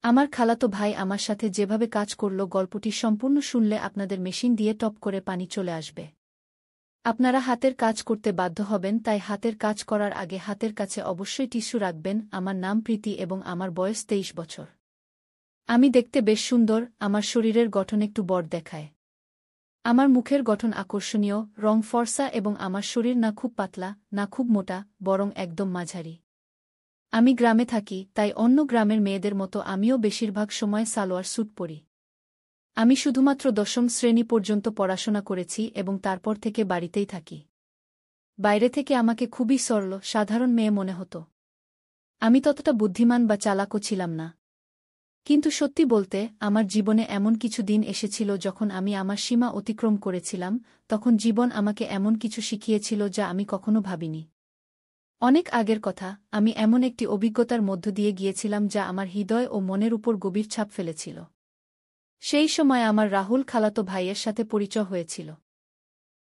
আমার খালাতো ভাই আমার সাথে যেভাবে কাজ করল গল্পটি সম্পূর্ণ শুনলে আপনাদের মেশিন দিয়ে টপ করে পানি চলে আসবে। আপনারা হাতের কাজ করতে বাধ্য হবেন, তাই হাতের কাজ করার আগে হাতের কাছে অবশ্যই টিস্যু রাখবেন। আমার নাম প্রীতি এবং আমার বয়স 23 বছর। আমি দেখতে বেশ সুন্দর, আমার শরীরের গঠন একটু বড় দেখায়। আমার মুখের গঠন আকর্ষণীয়, রং ফর্সা এবং আমার শরীর না খুব পাতলা না খুব মোটা, বরং একদম মাঝারি। আমি গ্রামে থাকি, তাই অন্য গ্রামের মেয়েদের মতো আমিও বেশিরভাগ সময় সালোয়ার স্যুট পরি। আমি শুধুমাত্র 10ম শ্রেণী পর্যন্ত পড়াশোনা করেছি এবং তারপর থেকে বাড়িতেই থাকি। বাইরে থেকে আমাকে খুবই সরল, সাধারণ মেয়ে মনে হতো। আমি ততটা বুদ্ধিমান বা চালাকও ছিলাম না। কিন্তু সত্যি বলতে, আমার জীবনে এমন কিছু দিন এসেছিল যখন আমি আমার সীমা অতিক্রম করেছিলাম। তখন জীবন আমাকে এমন কিছু শিখিয়েছিল যা আমি কখনো ভাবিনি। অনেক আগের কথা, আমি এমন একটি অভিজ্ঞতার মধ্য দিয়ে গিয়েছিলাম যা আমার হৃদয় ও মনের উপর গভীর ছাপ ফেলেছিল। সেই সময় আমার রাহুল খালাতো ভাইয়ের সাথে পরিচয় হয়েছিল।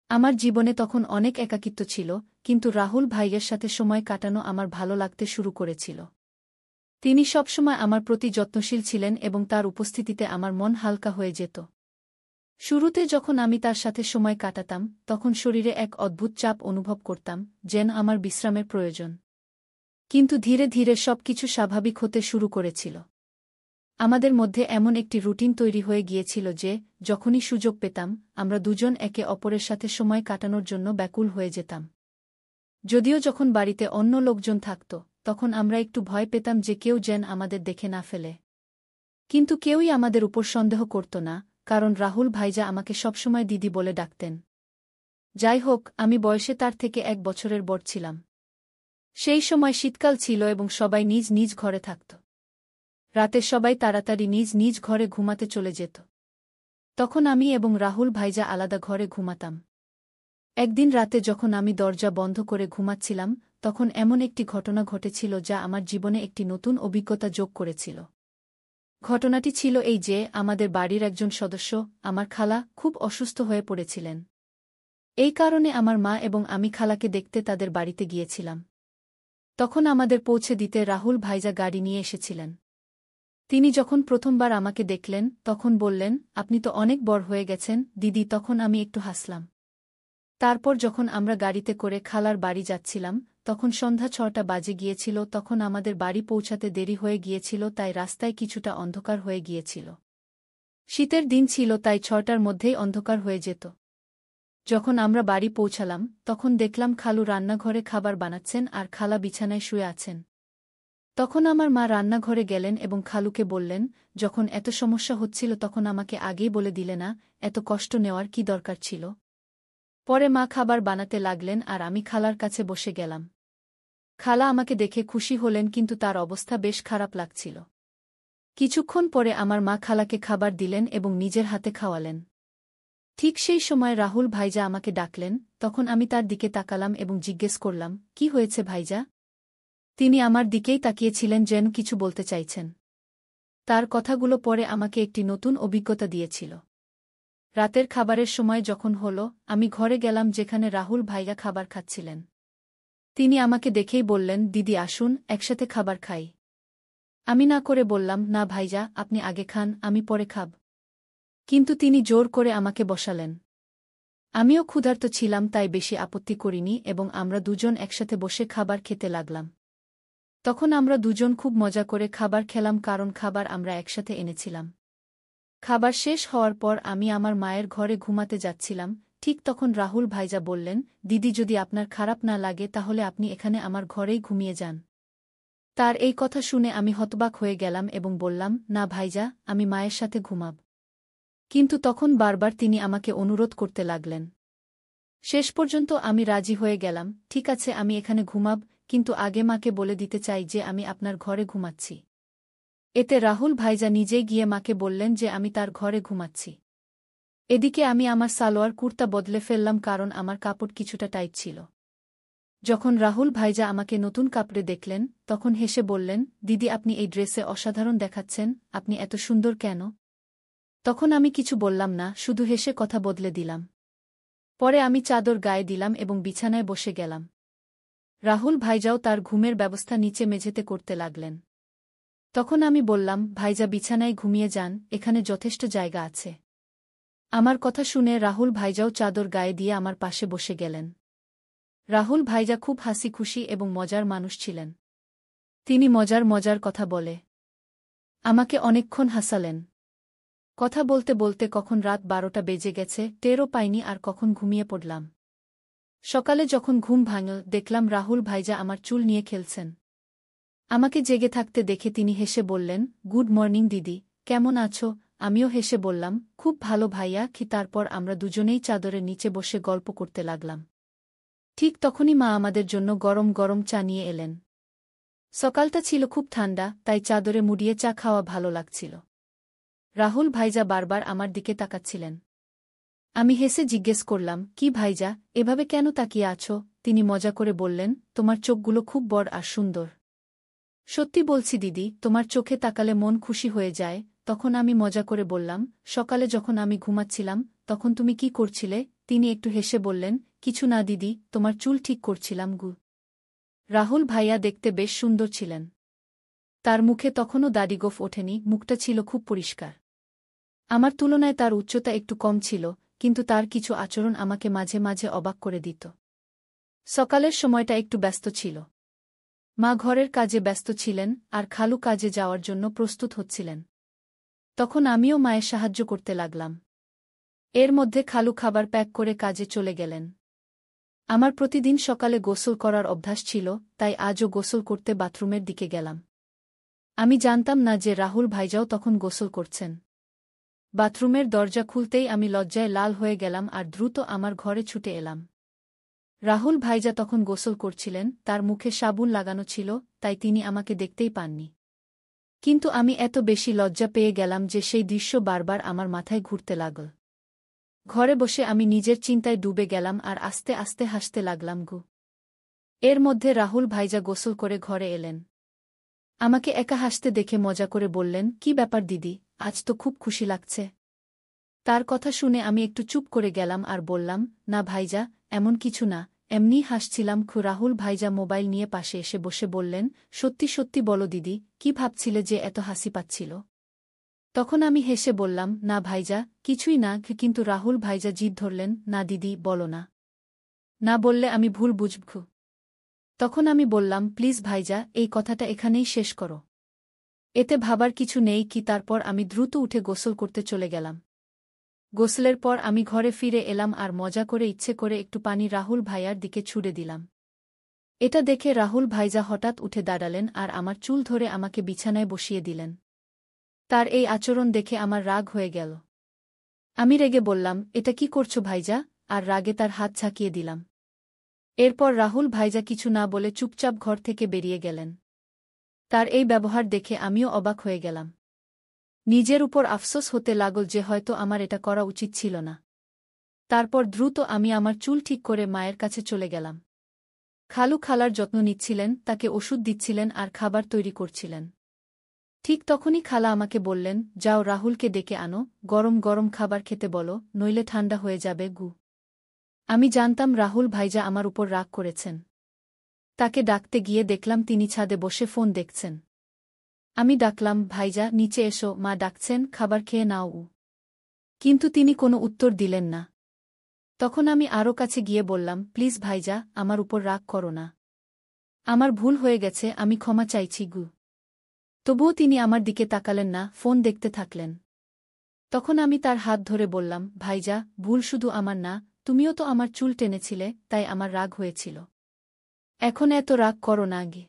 আমার জীবনে তখন অনেক একাকিত্ব ছিল, কিন্তু রাহুল ভাইয়ের সাথে সময় কাটানো আমার ভালো লাগতে শুরু করেছিল। তিনি সবসময় আমার প্রতি যত্নশীল ছিলেন এবং তার উপস্থিতিতে আমার মন হালকা হয়ে যেত। শুরুতে যখন আমি তার সাথে সময় কাটাতাম, তখন শরীরে এক অদ্ভুত চাপ অনুভব করতাম, যেন আমার বিশ্রামের প্রয়োজন। কিন্তু ধীরে ধীরে সবকিছু স্বাভাবিক হতে শুরু করেছিল। আমাদের মধ্যে এমন একটি রুটিন তৈরি হয়ে গিয়েছিল যে, যখনই সুযোগ পেতাম, আমরা দুজন একে অপরের সাথে সময় কাটানোর জন্য ব্যাকুল হয়ে যেতাম। যদিও যখন বাড়িতে অন্য লোকজন থাকত, তখন আমরা একটু ভয় পেতাম যে কেউ যেন আমাদের দেখে না ফেলে। কিন্তু কেউই আমাদের উপর সন্দেহ করত না, কারণ রাহুল ভাইজা আমাকে সবসময় দিদি বলে ডাকতেন। যাই হোক, আমি বয়সে তার থেকে 1 বছরের বড় ছিলাম। সেই সময় শীতকাল ছিল এবং সবাই নিজ নিজ ঘরে থাকত। রাতে সবাই তাড়াতাড়ি নিজ নিজ ঘরে ঘুমাতে চলে যেত। তখন আমি এবং রাহুল ভাইজা আলাদা ঘরে ঘুমাতাম। একদিন রাতে যখন আমি দরজা বন্ধ করে ঘুমাচ্ছিলাম, তখন এমন একটি ঘটনা ঘটেছিল যা আমার জীবনে একটি নতুন অভিজ্ঞতা যোগ করেছিল। ঘটনাটি ছিল এই যে, আমাদের বাড়ির একজন সদস্য, আমার খালা, খুব অসুস্থ হয়ে পড়েছিলেন। এই কারণে আমার মা এবং আমি খালাকে দেখতে তাদের বাড়িতে গিয়েছিলাম। তখন আমাদের পৌঁছে দিতে রাহুল ভাইজা গাড়ি নিয়ে এসেছিলেন। তিনি যখন প্রথমবার আমাকে দেখলেন, তখন বললেন, আপনি তো অনেক বড় হয়ে গেছেন দিদি। তখন আমি একটু হাসলাম। তারপর যখন আমরা গাড়িতে করে খালার বাড়ি যাচ্ছিলাম, তখন সন্ধ্যা 6টা বাজে গিয়েছিল। তখন আমাদের বাড়ি পৌঁছাতে দেরি হয়ে গিয়েছিল, তাই রাস্তায় কিছুটা অন্ধকার হয়ে গিয়েছিল। শীতের দিন ছিল, তাই 6টার মধ্যেই অন্ধকার হয়ে যেত। যখন আমরা বাড়ি পৌঁছালাম, তখন দেখলাম খালু রান্নাঘরে খাবার বানাচ্ছেন আর খালা বিছানায় শুয়ে আছেন। তখন আমার মা রান্নাঘরে গেলেন এবং খালুকে বললেন, যখন এত সমস্যা হচ্ছিল তখন আমাকে আগেই বলে দিলে না, এত কষ্ট নেওয়ার কি দরকার ছিল। পরে মা খাবার বানাতে লাগলেন আর আমি খালার কাছে বসে গেলাম। খালা আমাকে দেখে খুশি হলেন, কিন্তু তার অবস্থা বেশ খারাপ লাগছিল। কিছুক্ষণ পরে আমার মা খালাকে খাবার দিলেন এবং নিজের হাতে খাওয়ালেন। ঠিক সেই সময় রাহুল ভাইজা আমাকে ডাকলেন। তখন আমি তার দিকে তাকালাম এবং জিজ্ঞেস করলাম, কি হয়েছে ভাইজা? তিনি আমার দিকেই তাকিয়েছিলেন, যেন কিছু বলতে চাইছেন। তার কথাগুলো পরে আমাকে একটি নতুন অভিজ্ঞতা দিয়েছিল। রাতের খাবারের সময় যখন হল, আমি ঘরে গেলাম যেখানে রাহুল ভাইয়া খাবার খাচ্ছিলেন। তিনি আমাকে দেখেই বললেন, দিদি আসুন, একসাথে খাবার খাই। আমি না করে বললাম, না ভাইজা, আপনি আগে খান, আমি পরে খাব। কিন্তু তিনি জোর করে আমাকে বসালেন। আমিও ক্ষুধার্ত ছিলাম, তাই বেশি আপত্তি করিনি এবং আমরা দুজন একসাথে বসে খাবার খেতে লাগলাম। তখন আমরা দুজন খুব মজা করে খাবার খেলাম, কারণ খাবার আমরা একসাথে এনেছিলাম। খাবার শেষ হওয়ার পর আমি আমার মায়ের ঘরে ঘুমাতে যাচ্ছিলাম। ঠিক তখন রাহুল ভাইজা বললেন, দিদি যদি আপনার খারাপ না লাগে তাহলে আপনি এখানে আমার ঘরেই ঘুমিয়ে যান। তার এই কথা শুনে আমি হতবাক হয়ে গেলাম এবং বললাম, না ভাইজা, আমি মায়ের সাথে ঘুমাব। কিন্তু তখন বারবার তিনি আমাকে অনুরোধ করতে লাগলেন। শেষ পর্যন্ত আমি রাজি হয়ে গেলাম, ঠিক আছে, আমি এখানে ঘুমাব, কিন্তু আগে মাকে বলে দিতে চাই যে আমি আপনার ঘরে ঘুমাচ্ছি। এতে রাহুল ভাইজা নিজেই গিয়ে মাকে বললেন যে আমি তার ঘরে ঘুমাচ্ছি। এদিকে আমি আমার সালোয়ার কুর্তা বদলে ফেললাম, কারণ আমার কাপড় কিছুটা টাইট ছিল। যখন রাহুল ভাইজা আমাকে নতুন কাপড়ে দেখলেন, তখন হেসে বললেন, দিদি আপনি এই ড্রেসে অসাধারণ দেখাচ্ছেন, আপনি এত সুন্দর কেন? তখন আমি কিছু বললাম না, শুধু হেসে কথা বদলে দিলাম। পরে আমি চাদর গায়ে দিলাম এবং বিছানায় বসে গেলাম। রাহুল ভাইজাও তার ঘুমের ব্যবস্থা নিচে মেঝেতে করতে লাগলেন। তখন আমি বললাম, ভাইজা বিছানায় ঘুমিয়ে যান, এখানে যথেষ্ট জায়গা আছে। আমার কথা শুনে রাহুল ভাইজাও চাদর গায়ে দিয়ে আমার পাশে বসে গেলেন। রাহুল ভাইজা খুব হাসি খুশি এবং মজার মানুষ ছিলেন। তিনি মজার মজার কথা বলে আমাকে অনেকক্ষণ হাসালেন। কথা বলতে বলতে কখন রাত 12টা বেজে গেছে টেরও পাইনি আর কখন ঘুমিয়ে পড়লাম। সকালে যখন ঘুম ভাঙল দেখলাম রাহুল ভাইজা আমার চুল নিয়ে খেলছেন। আমাকে জেগে থাকতে দেখে তিনি হেসে বললেন, গুড মর্নিং দিদি, কেমন আছো? আমিও হেসে বললাম, খুব ভালো ভাইয়া কি। তারপর আমরা দুজনেই চাদরের নিচে বসে গল্প করতে লাগলাম। ঠিক তখনই মা আমাদের জন্য গরম গরম চা নিয়ে এলেন। সকালটা ছিল খুব ঠান্ডা, তাই চাদরে মুড়িয়ে চা খাওয়া ভালো লাগছিল। রাহুল ভাইজা বারবার আমার দিকে তাকাচ্ছিলেন। আমি হেসে জিজ্ঞেস করলাম, কি ভাইজা, এভাবে কেন তাকিয়ে আছো? তিনি মজা করে বললেন, তোমার চোখগুলো খুব বড় আর সুন্দর। সত্যি বলছি দিদি, তোমার চোখে তাকালে মন খুশি হয়ে যায়। তখন আমি মজা করে বললাম, সকালে যখন আমি ঘুমাচ্ছিলাম তখন তুমি কি করছিলে? তিনি একটু হেসে বললেন, কিছু না দিদি, তোমার চুল ঠিক করছিলাম গু। রাহুল ভাইয়া দেখতে বেশ সুন্দর ছিলেন। তার মুখে তখনও দাড়িগোঁফ ওঠেনি, মুখটা ছিল খুব পরিষ্কার। আমার তুলনায় তার উচ্চতা একটু কম ছিল, কিন্তু তার কিছু আচরণ আমাকে মাঝে মাঝে অবাক করে দিত। সকালের সময়টা একটু ব্যস্ত ছিল। মা ঘরের কাজে ব্যস্ত ছিলেন আর খালু কাজে যাওয়ার জন্য প্রস্তুত হচ্ছিলেন। তখন আমিও মায়ের সাহায্য করতে লাগলাম। এর মধ্যে খালু খাবার প্যাক করে কাজে চলে গেলেন। আমার প্রতিদিন সকালে গোসল করার অভ্যাস ছিল, তাই আজও গোসল করতে বাথরুমের দিকে গেলাম। আমি জানতাম না যে রাহুল ভাইজাও তখন গোসল করছেন। বাথরুমের দরজা খুলতেই আমি লজ্জায় লাল হয়ে গেলাম আর দ্রুত আমার ঘরে ছুটে এলাম। রাহুল ভাইজা তখন গোসল করছিলেন, তার মুখে সাবুন লাগানো ছিল, তাই তিনি আমাকে দেখতেই পাননি। কিন্তু আমি এত বেশি লজ্জা পেয়ে গেলাম যে সেই দৃশ্য বারবার আমার মাথায় ঘুরতে লাগল। ঘরে বসে আমি নিজের চিন্তায় ডুবে গেলাম আর আস্তে আস্তে হাসতে লাগলাম গু। এর মধ্যে রাহুল ভাইজা গোসল করে ঘরে এলেন। আমাকে একা হাসতে দেখে মজা করে বললেন, কি ব্যাপার দিদি, আজ তো খুব খুশি লাগছে। তার কথা শুনে আমি একটু চুপ করে গেলাম আর বললাম, না ভাইজা, এমন কিছু না, এমনি হাসছিলাম। রাহুল ভাইজা মোবাইল নিয়ে পাশে এসে বসে বললেন, সত্যি সত্যি বলো দিদি, কি ভাবছিলে যে এত হাসি পাচ্ছিল? তখন আমি হেসে বললাম, না ভাইজা, কিছুই না। কিন্তু রাহুল ভাইজা জিদ ধরলেন, না দিদি, বলো না। না বললে আমি ভুল বুঝব। তখন আমি বললাম, প্লিজ ভাইজা, এই কথাটা এখানেই শেষ করো। এতে ভাবার কিছু নেই কি। তারপর আমি দ্রুত উঠে গোসল করতে চলে গেলাম। গোসলের পর আমি ঘরে ফিরে এলাম আর মজা করে ইচ্ছে করে একটু পানি রাহুল ভাইয়ার দিকে ছুড়ে দিলাম। এটা দেখে রাহুল ভাইজা হঠাৎ উঠে দাঁড়ালেন আর আমার চুল ধরে আমাকে বিছানায় বসিয়ে দিলেন। তার এই আচরণ দেখে আমার রাগ হয়ে গেল। আমি রেগে বললাম, এটা কি করছো ভাইজা? আর রাগে তার হাত ঝাঁকিয়ে দিলাম। এরপর রাহুল ভাইজা কিছু না বলে চুপচাপ ঘর থেকে বেরিয়ে গেলেন। তার এই ব্যবহার দেখে আমিও অবাক হয়ে গেলাম। নিজের উপর আফসোস হতে লাগল যে হয়তো আমার এটা করা উচিত ছিল না। তারপর দ্রুত আমি আমার চুল ঠিক করে মায়ের কাছে চলে গেলাম। খালু খালার যত্ন নিচ্ছিলেন, তাকে ওষুধ দিচ্ছিলেন আর খাবার তৈরি করছিলেন। ঠিক তখনই খালা আমাকে বললেন, যাও রাহুলকে ডেকে আনো, গরম গরম খাবার খেতে বলো, নইলে ঠান্ডা হয়ে যাবে গু। আমি জানতাম রাহুল ভাইজা আমার উপর রাগ করেছেন। তাকে ডাকতে গিয়ে দেখলাম তিনি ছাদে বসে ফোন দেখছেন। আমি ডাকলাম, ভাইজা নিচে এসো, মা ডাকছেন, খাবার খেয়ে নাও। কিন্তু তিনি কোনো উত্তর দিলেন না। তখন আমি আরও কাছে গিয়ে বললাম, প্লিজ ভাইজা, আমার উপর রাগ করো না। আমার ভুল হয়ে গেছে, আমি ক্ষমা চাইছি গু। তবুও তিনি আমার দিকে তাকালেন না, ফোন দেখতে থাকলেন। তখন আমি তার হাত ধরে বললাম, ভাইজা, ভুল শুধু আমার না, তুমিও তো আমার চুল টেনেছিলে, তাই আমার রাগ হয়েছিল। এখন এত রাগ করো না গে।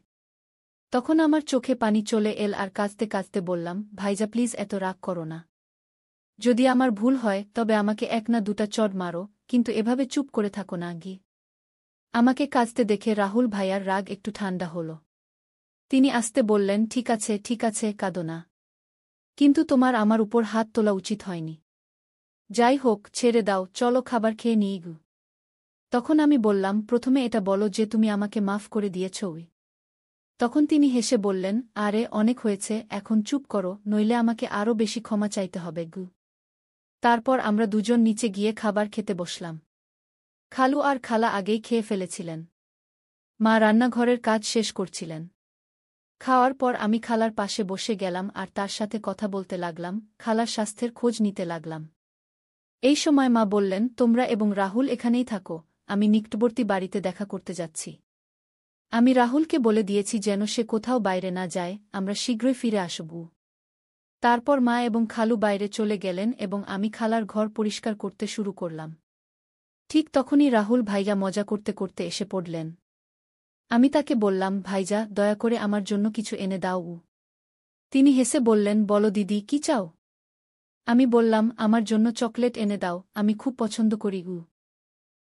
তখন আমার চোখে পানি চলে এল আর কাঁদতে কাঁদতে বললাম, ভাইজা প্লিজ এত রাগ করো না। যদি আমার ভুল হয় তবে আমাকে এক না দুটা চড় মারো, কিন্তু এভাবে চুপ করে থাকো না গি। আমাকে কাঁদতে দেখে রাহুল ভাইয়ার রাগ একটু ঠান্ডা হল। তিনি আস্তে বললেন, ঠিক আছে, কাঁদো না। কিন্তু তোমার আমার উপর হাত তোলা উচিত হয়নি। যাই হোক, ছেড়ে দাও, চলো খাবার খেয়ে নিই গু। তখন আমি বললাম, প্রথমে এটা বলো যে তুমি আমাকে মাফ করে দিয়েছই। তখন তিনি হেসে বললেন, আরে অনেক হয়েছে, এখন চুপ করো, নইলে আমাকে আরও বেশি ক্ষমা চাইতে হবে গু। তারপর আমরা দুজন নিচে গিয়ে খাবার খেতে বসলাম। খালু আর খালা আগেই খেয়ে ফেলেছিলেন। মা রান্নাঘরের কাজ শেষ করছিলেন। খাওয়ার পর আমি খালার পাশে বসে গেলাম আর তার সাথে কথা বলতে লাগলাম, খালার স্বাস্থ্যের খোঁজ নিতে লাগলাম। এই সময় মা বললেন, তোমরা এবং রাহুল এখানেই থাকো, আমি নিকটবর্তী বাড়িতে দেখা করতে যাচ্ছি। আমি রাহুলকে বলে দিয়েছি যেন সে কোথাও বাইরে না যায়, আমরা শীঘ্রই ফিরে আসব। তারপর মা এবং খালু বাইরে চলে গেলেন এবং আমি খালার ঘর পরিষ্কার করতে শুরু করলাম। ঠিক তখনই রাহুল ভাইয়া মজা করতে করতে এসে পড়লেন। আমি তাকে বললাম, ভাইজা, দয়া করে আমার জন্য কিছু এনে দাও। তিনি হেসে বললেন, বলো দিদি, কি চাও? আমি বললাম, আমার জন্য চকলেট এনে দাও, আমি খুব পছন্দ করি।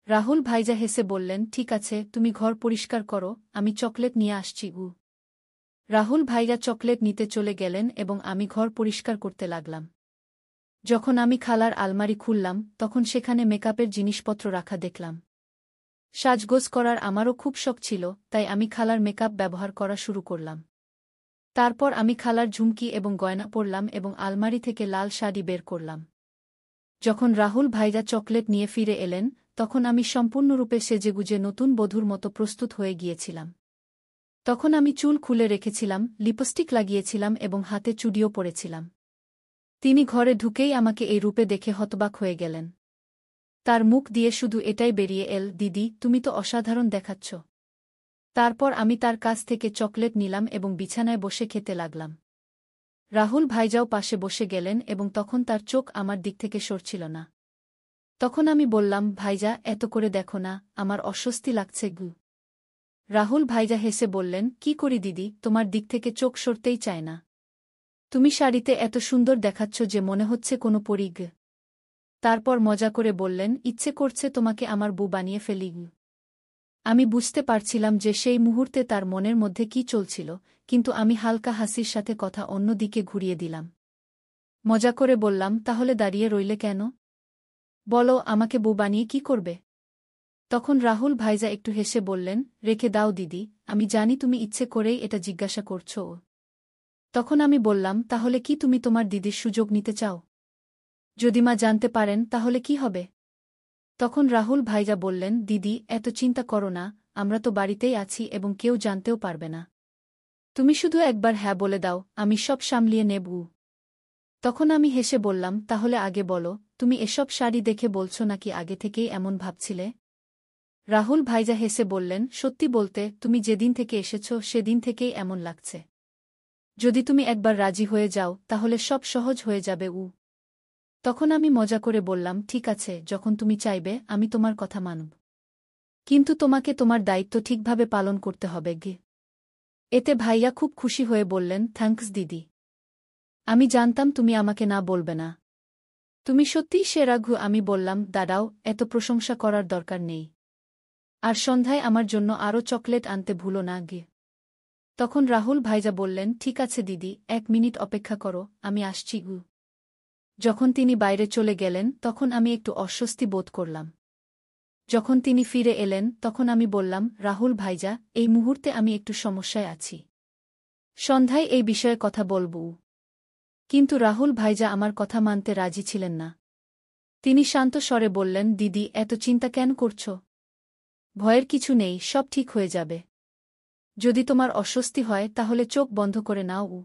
রাহুল ভাইজা হেসে বললেন, ঠিক আছে, তুমি ঘর পরিষ্কার করো, আমি চকলেট নিয়ে আসছি। রাহুল ভাইয়া চকলেট নিতে চলে গেলেন এবং আমি ঘর পরিষ্কার করতে লাগলাম। যখন আমি খালার আলমারি খুললাম, তখন সেখানে মেকআপের জিনিসপত্র রাখা দেখলাম। সাজগোজ করার আমারও খুব শখ ছিল, তাই আমি খালার মেকআপ ব্যবহার করা শুরু করলাম। তারপর আমি খালার ঝুমকি এবং গয়না পরলাম এবং আলমারি থেকে লাল শাড়ি বের করলাম। যখন রাহুল ভাইজা চকলেট নিয়ে ফিরে এলেন, তখন আমি সম্পূর্ণরূপে সেজেগুজে নতুন বধূর মতো প্রস্তুত হয়ে গিয়েছিলাম। তখন আমি চুল খুলে রেখেছিলাম, লিপস্টিক লাগিয়েছিলাম এবং হাতে চুড়িও পরেছিলাম। তিনি ঘরে ঢুকেই আমাকে এই রূপে দেখে হতবাক হয়ে গেলেন। তার মুখ দিয়ে শুধু এটাই বেরিয়ে এল, দিদি, তুমি তো অসাধারণ দেখাচ্ছ। তারপর আমি তার কাছ থেকে চকলেট নিলাম এবং বিছানায় বসে খেতে লাগলাম। রাহুল ভাইজাও পাশে বসে গেলেন এবং তখন তার চোখ আমার দিক থেকে সরছিল না। তখন আমি বললাম, ভাইজা, এত করে দেখো না, আমার অস্বস্তি লাগছে। রাহুল ভাইজা হেসে বললেন, কি করি দিদি, তোমার দিক থেকে চোখ সরতেই চায় না। তুমি শাড়িতে এত সুন্দর দেখাচ্ছ যে মনে হচ্ছে কোনো পরী। তারপর মজা করে বললেন, ইচ্ছে করছে তোমাকে আমার বউ বানিয়ে ফেলি। আমি বুঝতে পারছিলাম যে সেই মুহূর্তে তার মনের মধ্যে কি চলছিল, কিন্তু আমি হালকা হাসির সাথে কথা অন্য দিকে ঘুরিয়ে দিলাম। মজা করে বললাম, তাহলে দাঁড়িয়ে রইলে কেন? বলো, আমাকে বউ বানিয়ে কি করবে? তখন রাহুল ভাইজা একটু হেসে বললেন, রেখে দাও দিদি, আমি জানি তুমি ইচ্ছে করেই এটা জিজ্ঞাসা করছো। তখন আমি বললাম, তাহলে কি তুমি তোমার দিদির সুযোগ নিতে চাও? যদি মা জানতে পারেন তাহলে কি হবে? তখন রাহুল ভাইজা বললেন, দিদি, এত চিন্তা করো না, আমরা তো বাড়িতেই আছি এবং কেউ জানতেও পারবে না। তুমি শুধু একবার হ্যাঁ বলে দাও, আমি সব সামলিয়ে নেব। তখন আমি হেসে বললাম, তাহলে আগে বলো, তুমি এসব শাড়ি দেখে বলছো নাকি আগে থেকেই এমন ভাবছিলে? রাহুল ভাইজা হেসে বললেন, সত্যি বলতে, তুমি যেদিন থেকে এসেছ সেদিন থেকেই এমন লাগছে। যদি তুমি একবার রাজি হয়ে যাও তাহলে সব সহজ হয়ে যাবে। তখন আমি মজা করে বললাম, ঠিক আছে, যখন তুমি চাইবে আমি তোমার কথা মানব। কিন্তু তোমাকে তোমার দায়িত্ব ঠিকভাবে পালন করতে হবে। এতে ভাইয়া খুব খুশি হয়ে বললেন, থ্যাঙ্কস দিদি। আমি জানতাম তুমি আমাকে না বলবে না। তুমি সত্যিই সেরা। আমি বললাম, দাঁড়াও, এত প্রশংসা করার দরকার নেই। আর সন্ধ্যায় আমার জন্য আরও চকলেট আনতে ভুলো না। তখন রাহুল ভাইজা বললেন, ঠিক আছে দিদি, 1 মিনিট অপেক্ষা করো, আমি আসছি। যখন তিনি বাইরে চলে গেলেন তখন আমি একটু অস্বস্তি বোধ করলাম। যখন তিনি ফিরে এলেন তখন আমি বললাম, রাহুল ভাইজা, এই মুহূর্তে আমি একটু সমস্যায় আছি। সন্ধ্যায় এই বিষয়ে কথা বলব। কিন্তু রাহুল ভাইজা আমার কথা মানতে রাজি ছিলেন না। তিনি শান্ত স্বরে বললেন, দিদি, এত চিন্তা কেন করছ? ভয়ের কিছু নেই, সব ঠিক হয়ে যাবে। যদি তোমার অস্বস্তি হয় তাহলে চোখ বন্ধ করে নাও।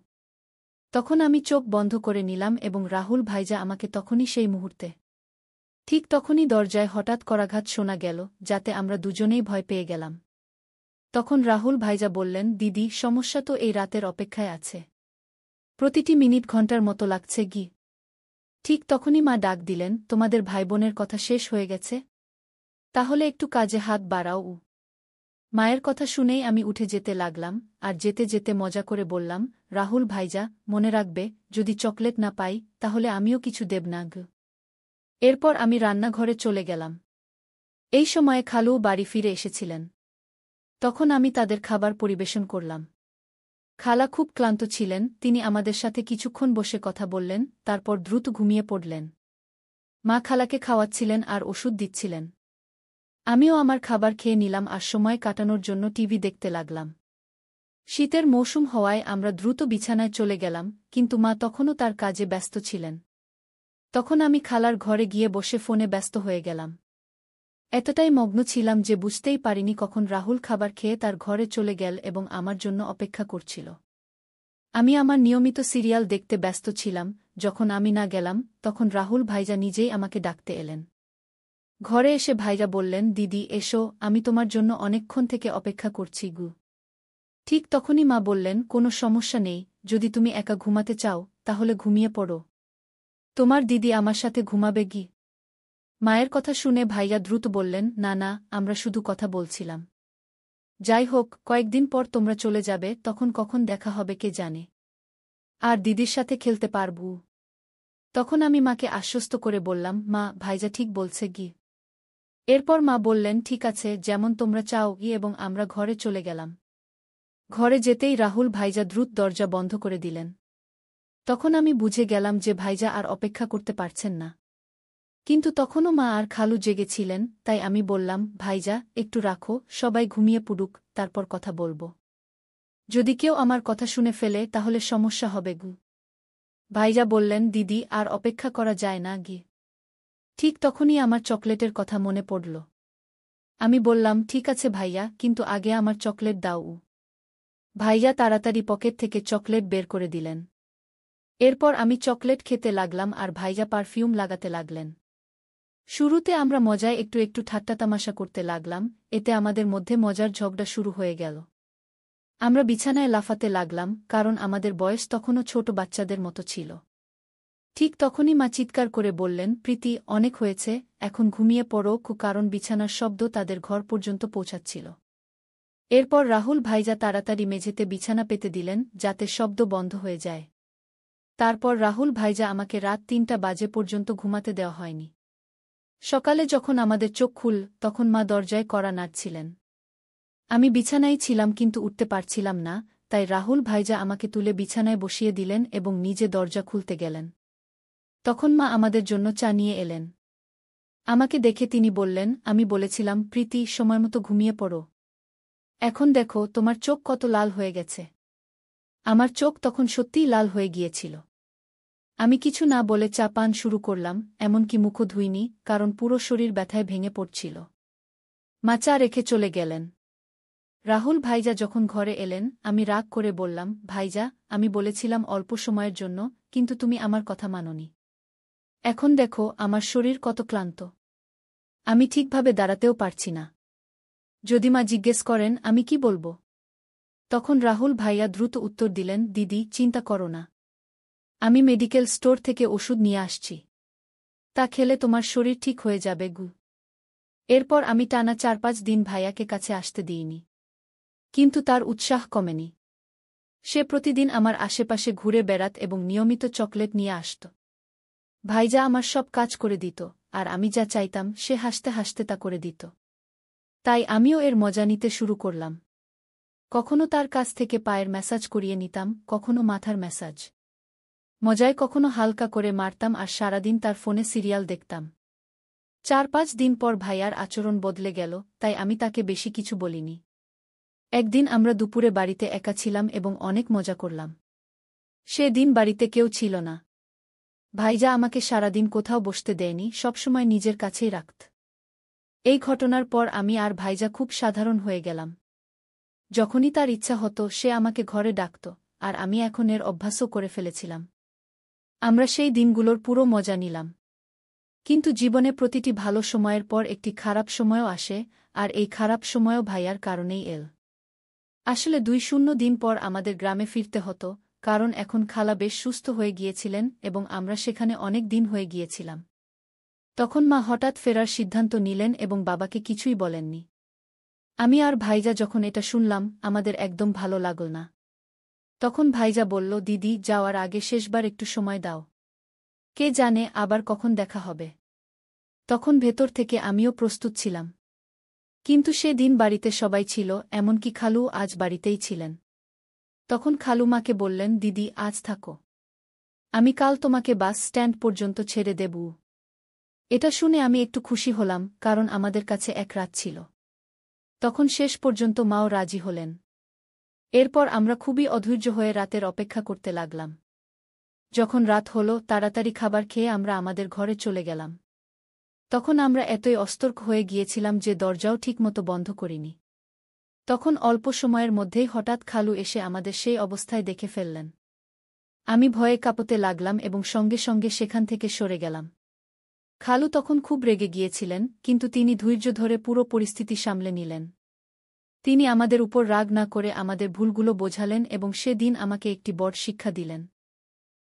তখন আমি চোখ বন্ধ করে নিলাম এবং রাহুল ভাইজা আমাকে তখনই সেই মুহূর্তে। ঠিক তখনই দরজায় হঠাৎ করাঘাত শোনা গেল, যাতে আমরা দুজনেই ভয় পেয়ে গেলাম। তখন রাহুল ভাইজা বললেন, দিদি, সমস্যা তো এই রাতের অপেক্ষায় আছে। প্রতিটি মিনিট ঘন্টার মতো লাগছে। ঠিক তখনই মা ডাক দিলেন, তোমাদের ভাইবোনের কথা শেষ হয়ে গেছে? তাহলে একটু কাজে হাত বাড়াও। মায়ের কথা শুনেই আমি উঠে যেতে লাগলাম, আর যেতে যেতে মজা করে বললাম, রাহুল ভাইজা, মনে রাখবে, যদি চকলেট না পাই তাহলে আমিও কিছু দেব না। এরপর আমি রান্নাঘরে চলে গেলাম। এই সময়ে খালুও বাড়ি ফিরে এসেছিলেন। তখন আমি তাদের খাবার পরিবেশন করলাম। খালা খুব ক্লান্ত ছিলেন, তিনি আমাদের সাথে কিছুক্ষণ বসে কথা বললেন, তারপর দ্রুত ঘুমিয়ে পড়লেন। মা খালাকে খাওয়াচ্ছিলেন আর ওষুধ দিচ্ছিলেন। আমিও আমার খাবার খেয়ে নিলাম আর সময় কাটানোর জন্য টিভি দেখতে লাগলাম। শীতের মৌসুম হওয়ায় আমরা দ্রুত বিছানায় চলে গেলাম, কিন্তু মা তখনও তার কাজে ব্যস্ত ছিলেন। তখন আমি খালার ঘরে গিয়ে বসে ফোনে ব্যস্ত হয়ে গেলাম। এতটাই মগ্ন ছিলাম যে বুঝতেই পারিনি কখন রাহুল খাবার খেয়ে তার ঘরে চলে গেল এবং আমার জন্য অপেক্ষা করছিল। আমি আমার নিয়মিত সিরিয়াল দেখতে ব্যস্ত ছিলাম। যখন আমি না গেলাম তখন রাহুল ভাইজা নিজেই আমাকে ডাকতে এলেন। ঘরে এসে ভাইজা বললেন, দিদি এসো, আমি তোমার জন্য অনেকক্ষণ থেকে অপেক্ষা করছি গু। ঠিক তখনই মা বললেন, কোনো সমস্যা নেই, যদি তুমি একা ঘুমাতে চাও তাহলে ঘুমিয়ে পড়ো। তোমার দিদি আমার সাথে ঘুমাবে গি। মায়ের কথা শুনে ভাইয়া দ্রুত বললেন, না না, আমরা শুধু কথা বলছিলাম। যাই হোক, কয়েকদিন পর তোমরা চলে যাবে, তখন কখন দেখা হবে কে জানে। আর দিদির সাথে খেলতে পারবু। তখন আমি মাকে আশ্বস্ত করে বললাম, মা, ভাইজা ঠিক বলছে গি। এরপর মা বললেন, ঠিক আছে, যেমন তোমরা চাও গি, এবং আমরা ঘরে চলে গেলাম। ঘরে যেতেই রাহুল ভাইজা দ্রুত দরজা বন্ধ করে দিলেন। তখন আমি বুঝে গেলাম যে ভাইজা আর অপেক্ষা করতে পারছেন না। কিন্তু তখনও মা আর খালু জেগেছিলেন, তাই আমি বললাম, ভাইজা একটু রাখো, সবাই ঘুমিয়ে পড়ুক, তারপর কথা বলবো। যদি কেউ আমার কথা শুনে ফেলে তাহলে সমস্যা হবে গু। ভাইজা বললেন, দিদি আর অপেক্ষা করা যায় না গি। ঠিক তখনই আমার চকলেটের কথা মনে পড়ল। আমি বললাম, ঠিক আছে ভাইয়া, কিন্তু আগে আমার চকলেট দাও। ভাইয়া তাড়াতাড়ি পকেট থেকে চকলেট বের করে দিলেন। এরপর আমি চকলেট খেতে লাগলাম আর ভাইজা পারফিউম লাগাতে লাগলেন। শুরুতে আমরা মজায় একটু একটু ঠাট্টাতামাশা করতে লাগলাম, এতে আমাদের মধ্যে মজার ঝগড়া শুরু হয়ে গেল। আমরা বিছানায় লাফাতে লাগলাম, কারণ আমাদের বয়স তখনও ছোট বাচ্চাদের মতো ছিল। ঠিক তখনই মা চিৎকার করে বললেন, প্রীতি, অনেক হয়েছে, এখন ঘুমিয়ে পড়ো, কারণ বিছানার শব্দ তাদের ঘর পর্যন্ত পৌঁছাচ্ছিল। এরপর রাহুল ভাইজা তাড়াতাড়ি মেঝেতে বিছানা পেতে দিলেন, যাতে শব্দ বন্ধ হয়ে যায়। তারপর রাহুল ভাইজা আমাকে রাত ৩টা বাজে পর্যন্ত ঘুমাতে দেওয়া হয়নি। সকালে যখন আমাদের চোখ খুল, তখন মা দরজায় কড়া নাড়ছিলেন। আমি বিছানায় ছিলাম কিন্তু উঠতে পারছিলাম না, তাই রাহুল ভাইজা আমাকে তুলে বিছানায় বসিয়ে দিলেন এবং নিজে দরজা খুলতে গেলেন। তখন মা আমাদের জন্য চা নিয়ে এলেন। আমাকে দেখে তিনি বললেন, আমি বলেছিলাম প্রীতি, সময়মতো ঘুমিয়ে পড়ো। এখন দেখো তোমার চোখ কত লাল হয়ে গেছে। আমার চোখ তখন সত্যিই লাল হয়ে গিয়েছিল। আমি কিছু না বলে চা পান শুরু করলাম, এমনকি মুখও ধুইনি, কারণ পুরো শরীর ব্যথায় ভেঙে পড়ছিল। মা চা রেখে চলে গেলেন। রাহুল ভাইজা যখন ঘরে এলেন, আমি রাগ করে বললাম, ভাইজা, আমি বলেছিলাম অল্প সময়ের জন্য, কিন্তু তুমি আমার কথা মানোনি। এখন দেখো আমার শরীর কত ক্লান্ত। আমি ঠিকভাবে দাঁড়াতেও পারছি না। যদি মা জিজ্ঞেস করেন আমি কি বলবো? তখন রাহুল ভাইয়া দ্রুত উত্তর দিলেন, দিদি, চিন্তা করো না। আমি মেডিকেল স্টোর থেকে ওষুধ নিয়ে আসছি। তা খেলে তোমার শরীর ঠিক হয়ে যাবে গু। এরপর আমি টানা ৪-৫ দিন ভাইয়াকে কাছে আসতে দিইনি। কিন্তু তার উৎসাহ কমেনি। সে প্রতিদিন আমার আশেপাশে ঘুরে বেড়াত এবং নিয়মিত চকলেট নিয়ে আসত। ভাইজা আমার সব কাজ করে দিত, আর আমি যা চাইতাম সে হাসতে হাসতে তা করে দিত। তাই আমিও এর মজা নিতে শুরু করলাম। কখনো তার কাছ থেকে পায়ের ম্যাসাজ করিয়ে নিতাম, কখনো মাথার ম্যাসাজ। মজায় কখনো হালকা করে মারতাম আর সারাদিন তার ফোনে সিরিয়াল দেখতাম। ৪-৫ দিন পর ভাইয়ার আচরণ বদলে গেল, তাই আমি তাকে বেশি কিছু বলিনি। একদিন আমরা দুপুরে বাড়িতে একা ছিলাম এবং অনেক মজা করলাম। সে দিন বাড়িতে কেউ ছিল না। ভাইজা আমাকে সারাদিন কোথাও বসতে দেয়নি, সবসময় নিজের কাছেই রাখত। এই ঘটনার পর আমি আর ভাইজা খুব সাধারণ হয়ে গেলাম। যখনই তার ইচ্ছা হতো সে আমাকে ঘরে ডাকত, আর আমি এখন এর অভ্যাসও করে ফেলেছিলাম। আমরা সেই দিনগুলোর পুরো মজা নিলাম। কিন্তু জীবনে প্রতিটি ভালো সময়ের পর একটি খারাপ সময়ও আসে, আর এই খারাপ সময়ও ভাইয়ার কারণেই এল। আসলে ২-০ দিন পর আমাদের গ্রামে ফিরতে হতো, কারণ এখন খালা বেশ সুস্থ হয়ে গিয়েছিলেন এবং আমরা সেখানে অনেক দিন হয়ে গিয়েছিলাম। তখন মা হঠাৎ ফেরার সিদ্ধান্ত নিলেন এবং বাবাকে কিছুই বলেননি। আমি আর ভাইজা যখন এটা শুনলাম, আমাদের একদম ভালো লাগল না। তখন ভাইজা বলল, দিদি, যাওয়ার আগে শেষবার একটু সময় দাও। কে জানে আবার কখন দেখা হবে। তখন ভেতর থেকে আমিও প্রস্তুত ছিলাম। কিন্তু সে দিন বাড়িতে সবাই ছিল, এমনকি খালু আজ বাড়িতেই ছিলেন। তখন খালু মাকে বললেন, দিদি, আজ থাকো। আমি কাল তোমাকে বাস স্ট্যান্ড পর্যন্ত ছেড়ে দেব। এটা শুনে আমি একটু খুশি হলাম, কারণ আমাদের কাছে এক রাত ছিল। তখন শেষ পর্যন্ত মাও রাজি হলেন। এরপর আমরা খুবই অধৈর্য হয়ে রাতের অপেক্ষা করতে লাগলাম। যখন রাত হল, তাড়াতাড়ি খাবার খেয়ে আমরা আমাদের ঘরে চলে গেলাম। তখন আমরা এতই অস্তর্ক হয়ে গিয়েছিলাম যে দরজাও ঠিকমতো বন্ধ করিনি। তখন অল্প সময়ের মধ্যেই হঠাৎ খালু এসে আমাদের সেই অবস্থায় দেখে ফেললেন। আমি ভয়ে কাঁপতে লাগলাম এবং সঙ্গে সঙ্গে সেখান থেকে সরে গেলাম। খালু তখন খুব রেগে গিয়েছিলেন, কিন্তু তিনি ধৈর্য ধরে পুরো পরিস্থিতি সামলে নিলেন। তিনি আমাদের উপর রাগ না করে আমাদের ভুলগুলো বোঝালেন এবং সেদিন আমাকে একটি বড় শিক্ষা দিলেন।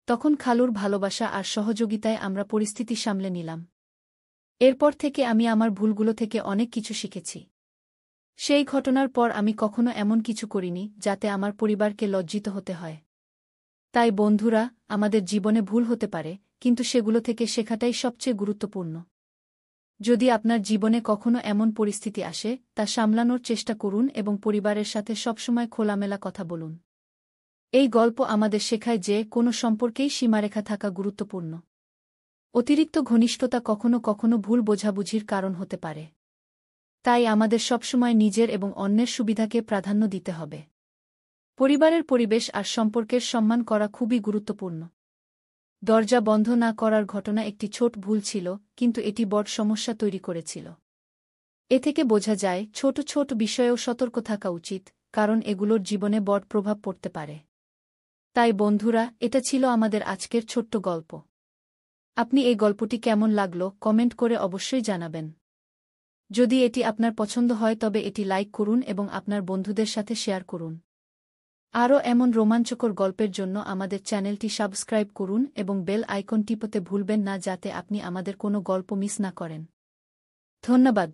তখন খালুর ভালোবাসা আর সহযোগিতায় আমরা পরিস্থিতি সামলে নিলাম। এরপর থেকে আমি আমার ভুলগুলো থেকে অনেক কিছু শিখেছি। সেই ঘটনার পর আমি কখনো এমন কিছু করিনি যাতে আমার পরিবারকে লজ্জিত হতে হয়। তাই বন্ধুরা, আমাদের জীবনে ভুল হতে পারে, কিন্তু সেগুলো থেকে শেখাটাই সবচেয়ে গুরুত্বপূর্ণ। যদি আপনার জীবনে কখনো এমন পরিস্থিতি আসে, তা সামলানোর চেষ্টা করুন এবং পরিবারের সাথে সবসময় খোলামেলা কথা বলুন। এই গল্প আমাদের শেখায় যে কোনো সম্পর্কেই সীমারেখা থাকা গুরুত্বপূর্ণ। অতিরিক্ত ঘনিষ্ঠতা কখনো কখনো ভুল বোঝাবুঝির কারণ হতে পারে। তাই আমাদের সবসময় নিজের এবং অন্যের সুবিধাকে প্রাধান্য দিতে হবে। পরিবারের পরিবেশ আর সম্পর্কের সম্মান করা খুবই গুরুত্বপূর্ণ। দরজা বন্ধ না করার ঘটনা একটি ছোট ভুল ছিল, কিন্তু এটি বড় সমস্যা তৈরি করেছিল। এ থেকে বোঝা যায় ছোট ছোট বিষয়েও সতর্ক থাকা উচিত, কারণ এগুলোর জীবনে বড় প্রভাব পড়তে পারে। তাই বন্ধুরা, এটা ছিল আমাদের আজকের ছোট্ট গল্প। আপনি এই গল্পটি কেমন লাগলো কমেন্ট করে অবশ্যই জানাবেন। যদি এটি আপনার পছন্দ হয় তবে এটি লাইক করুন এবং আপনার বন্ধুদের সাথে শেয়ার করুন। আরও এমন রোমাঞ্চকর গল্পের জন্য আমাদের চ্যানেলটি সাবস্ক্রাইব করুন এবং বেল আইকন টিপতে ভুলবেন না যাতে আপনি আমাদের কোনো গল্প মিস না করেন। ধন্যবাদ।